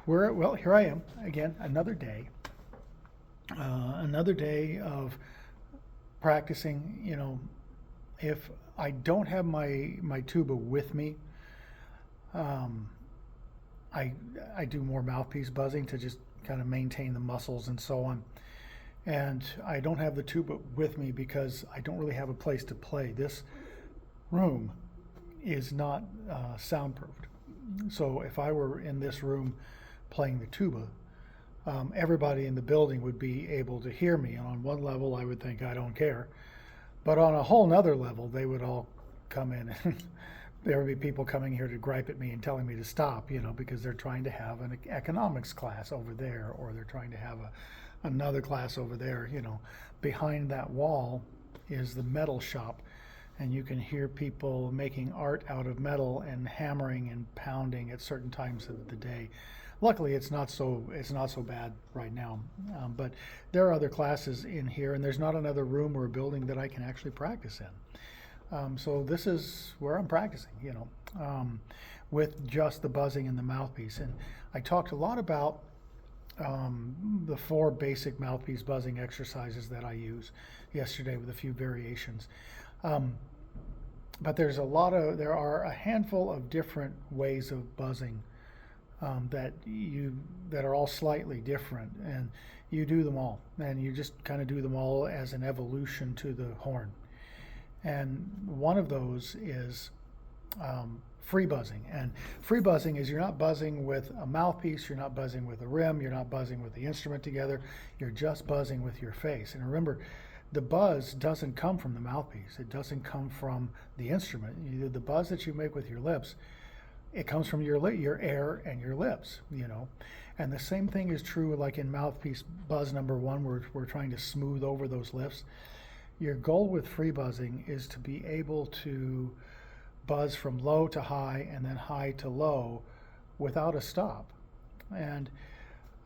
Well, here I am again, another day of practicing. If I don't have my tuba with me, um, I I do more mouthpiece buzzing to just kind of maintain the muscles and so on. And I don't have the tuba with me because I don't really have a place to play. This room is not soundproofed. So if I were in this room playing the tuba, everybody in the building would be able to hear me. And on one level, I would think I don't care. But on a whole nother level, they would all come in and there would be people coming here to gripe at me and telling me to stop, because they're trying to have an economics class over there, or they're trying to have another class over there. Behind that wall is the metal shop, and you can hear people making art out of metal and hammering and pounding at certain times of the day. Luckily, it's not so bad right now, but there are other classes in here, and there's not another room or a building that I can actually practice in. So this is where I'm practicing, with just the buzzing and the mouthpiece. And I talked a lot about the 4 basic mouthpiece buzzing exercises that I use yesterday with a few variations. But there are a handful of different ways of buzzing that are all slightly different, and you do them all, and you just kind of do them all as an evolution to the horn. And one of those is free buzzing. And free buzzing is you're not buzzing with a mouthpiece, you're not buzzing with a rim, you're not buzzing with the instrument together, you're just buzzing with your face. And remember, the buzz doesn't come from the mouthpiece, it doesn't come from the instrument. The buzz that you make with your lips, it comes from your air and your lips, And the same thing is true like in mouthpiece buzz number 1, where we're trying to smooth over those lifts. Your goal with free buzzing is to be able to buzz from low to high and then high to low without a stop. And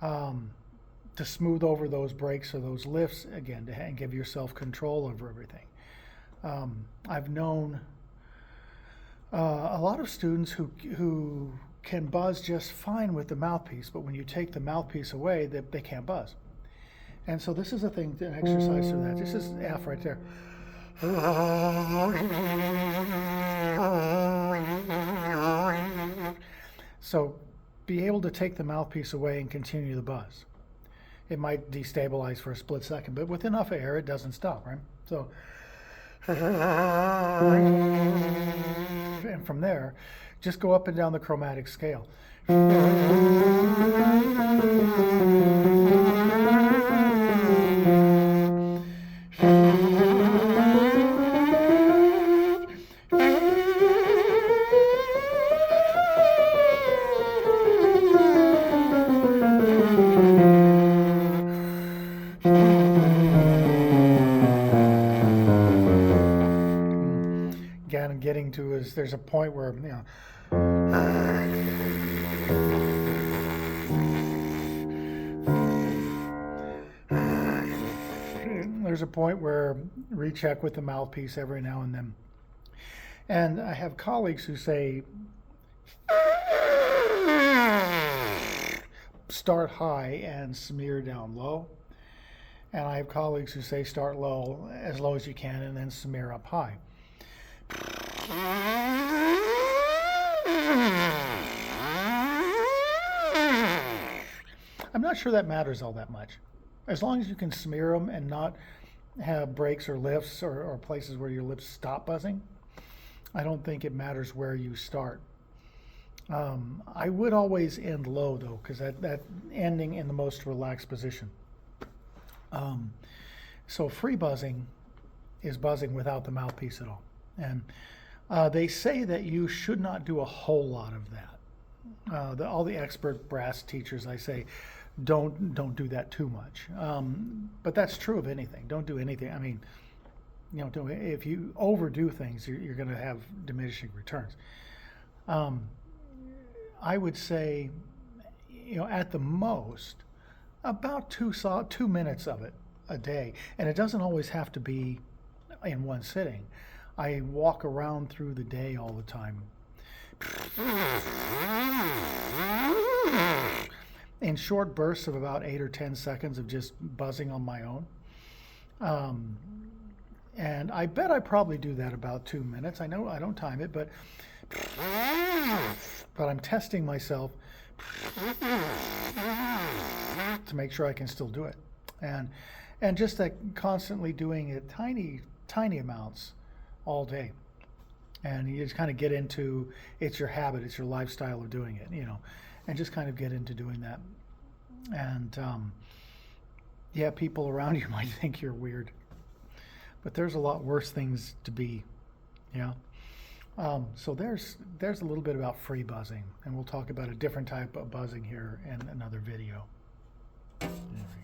to smooth over those breaks or those lifts again, and give yourself control over everything. I've known a lot of students who can buzz just fine with the mouthpiece, but when you take the mouthpiece away, they can't buzz. And so this is an exercise for that. This is F right there. So be able to take the mouthpiece away and continue the buzz. It might destabilize for a split second, but with enough air, it doesn't stop, right? So, and from there, just go up and down the chromatic scale. Again, I'm getting to is there's a point where, there's a point where recheck with the mouthpiece every now and then. And I have colleagues who say, start high and smear down low. And I have colleagues who say start low as you can and then smear up high. I'm not sure that matters all that much. As long as you can smear them and not have breaks or lifts or places where your lips stop buzzing, I don't think it matters where you start. I would always end low though, because that ending in the most relaxed position. So free buzzing is buzzing without the mouthpiece at all. And they say that you should not do a whole lot of that. All the expert brass teachers, I say, don't do that too much. But that's true of anything. Don't do anything. I mean, if you overdo things, you're going to have diminishing returns. I would say, at the most, about 2 minutes of it a day. And it doesn't always have to be in one sitting. I walk around through the day all the time. in short bursts of about 8 or 10 seconds of just buzzing on my own. Um, and I bet I probably do that about 2 minutes. I know I don't time it, but I'm testing myself to make sure I can still do it. And just that constantly doing it tiny amounts all day. And you just kind of get into, it's your habit, it's your lifestyle of doing it, and just kind of get into doing that. And yeah, people around you might think you're weird, but there's a lot worse things to be. Yeah. So there's a little bit about free buzzing, and we'll talk about a different type of buzzing here in another video. There we go.